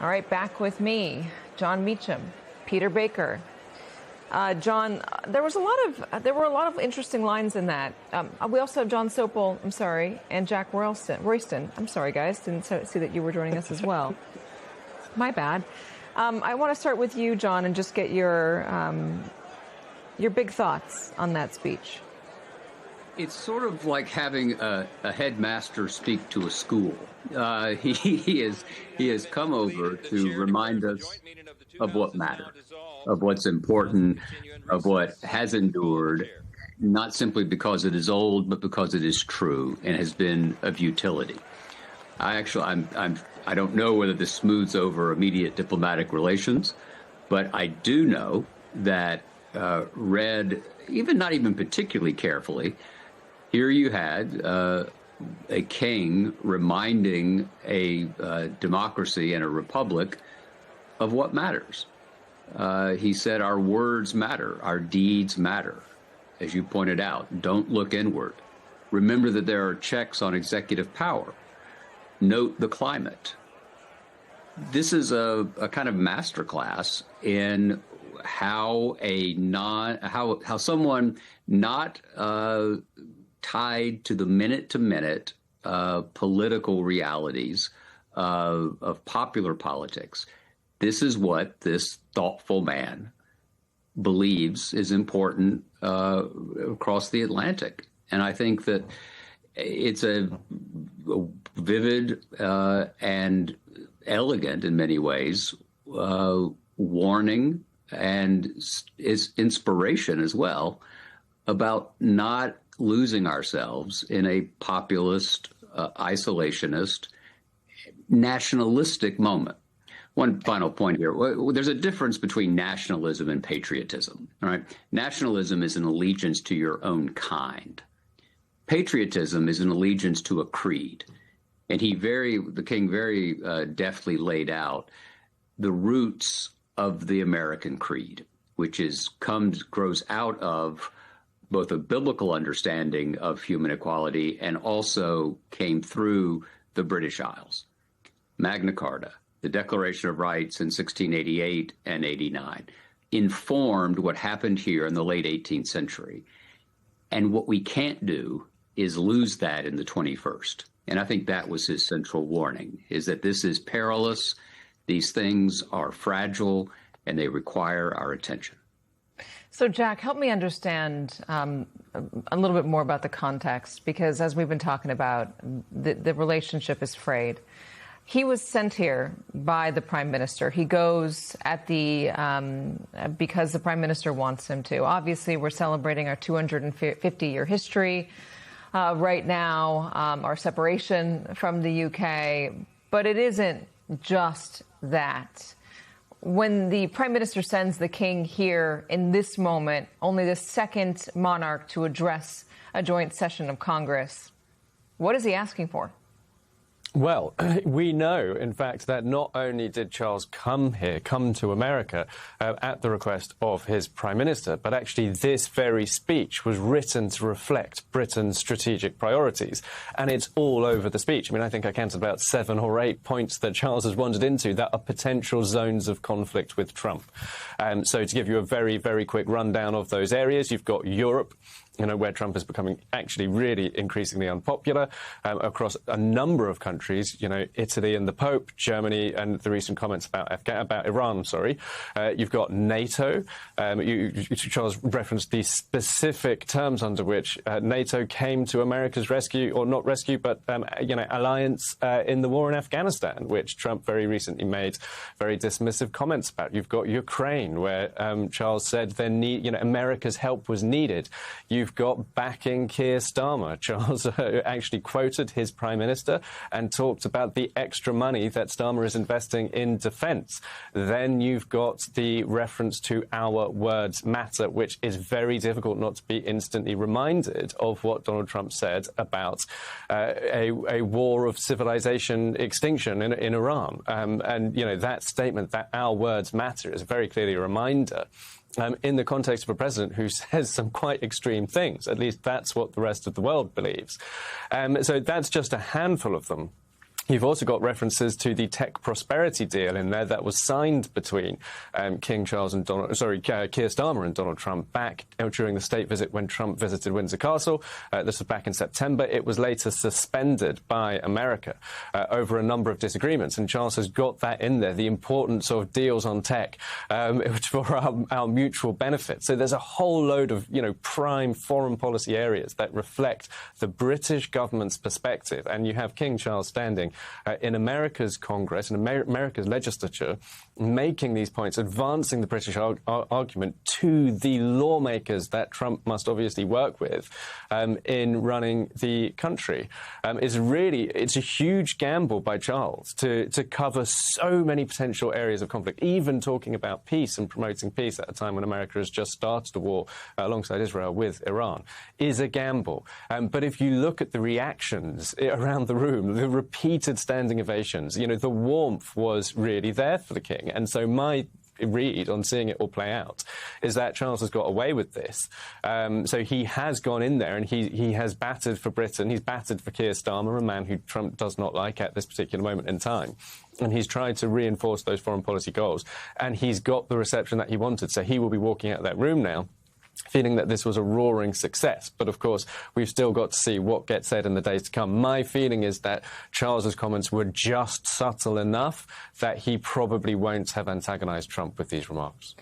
All right, back with me, Jon Meacham, Peter Baker. John, there were a lot of interesting lines in that. We also have Jon Sopel, and Jack Royston. I'm sorry, guys, didn't see that you were joining us as well. My bad. I want to start with you, John, and just get your big thoughts on that speech. It's sort of like having a headmaster speak to a school. He has come over to remind us of what matters, of what's important, of what has endured, not simply because it is old, but because it is true and has been of utility. I don't know whether this smooths over immediate diplomatic relations, but I do know that read, not even particularly carefully, here you had a king reminding a democracy and a republic of what matters. He said, our words matter, our deeds matter. As you pointed out, don't look inward. Remember that there are checks on executive power. Note the climate. This is a kind of masterclass in how someone not tied to the minute-to-minute political realities of popular politics. This is what this thoughtful man believes is important across the Atlantic. And I think that it's a vivid and elegant, in many ways, warning and is inspiration as well about not losing ourselves in a populist, isolationist, nationalistic moment. One final point here. There's a difference between nationalism and patriotism. All right. Nationalism is an allegiance to your own kind. Patriotism is an allegiance to a creed. And the king very deftly laid out the roots of the American creed, which grows out of both a biblical understanding of human equality and also came through the British Isles. Magna Carta, the Declaration of Rights in 1688 and 89, informed what happened here in the late 18th century. And what we can't do is lose that in the 21st. And I think that was his central warning, is that this is perilous, these things are fragile, and they require our attention. So, Jack, help me understand a little bit more about the context, because as we've been talking about, the relationship is frayed. He was sent here by the prime minister. He goes because the prime minister wants him to. Obviously, we're celebrating our 250-year history right now, our separation from the UK. But it isn't just that. When the prime minister sends the king here in this moment, only the second monarch to address a joint session of Congress, what is he asking for? Well, we know, in fact, that not only did Charles come to America at the request of his prime minister, but actually this very speech was written to reflect Britain's strategic priorities. And it's all over the speech. I mean, I think I counted about 7 or 8 points that Charles has wandered into that are potential zones of conflict with Trump. So to give you a very, very quick rundown of those areas, you've got Europe, where Trump is becoming actually really increasingly unpopular across a number of countries, Italy and the Pope, Germany and the recent comments about Iran, You've got NATO. Charles referenced the specific terms under which NATO came to America's rescue, or not rescue, but, alliance in the war in Afghanistan, which Trump very recently made very dismissive comments about. You've got Ukraine, where Charles said America's help was needed. You've got backing Keir Starmer. Charles actually quoted his prime minister and talked about the extra money that Starmer is investing in defence. Then you've got the reference to our words matter, which is very difficult not to be instantly reminded of what Donald Trump said about a war of civilization extinction in Iran. That statement that our words matter is very clearly a reminder in the context of a president who says some quite extreme things. At least that's what the rest of the world believes. So that's just a handful of them. You've also got references to the tech prosperity deal in there that was signed between King Charles and Keir Starmer and Donald Trump back during the state visit when Trump visited Windsor Castle. This was back in September. It was later suspended by America over a number of disagreements, and Charles has got that in there, the importance of deals on tech for our mutual benefit. So there's a whole load of, prime foreign policy areas that reflect the British government's perspective, and you have King Charles standing in America's Congress and America's legislature, making these points, advancing the British argument to the lawmakers that Trump must obviously work with in running the country. It's a huge gamble by Charles to cover so many potential areas of conflict, even talking about peace and promoting peace at a time when America has just started a war alongside Israel with Iran, is a gamble. But if you look at the reactions around the room, the repeated standing ovations, the warmth was really there for the king. And so my read on seeing it all play out is that Charles has got away with this. So he has gone in there and he has battered for Britain. He's battered for Keir Starmer, a man who Trump does not like at this particular moment in time. And he's tried to reinforce those foreign policy goals. And he's got the reception that he wanted. So he will be walking out of that room now feeling that this was a roaring success. But, of course, we've still got to see what gets said in the days to come. My feeling is that Charles's comments were just subtle enough that he probably won't have antagonized Trump with these remarks.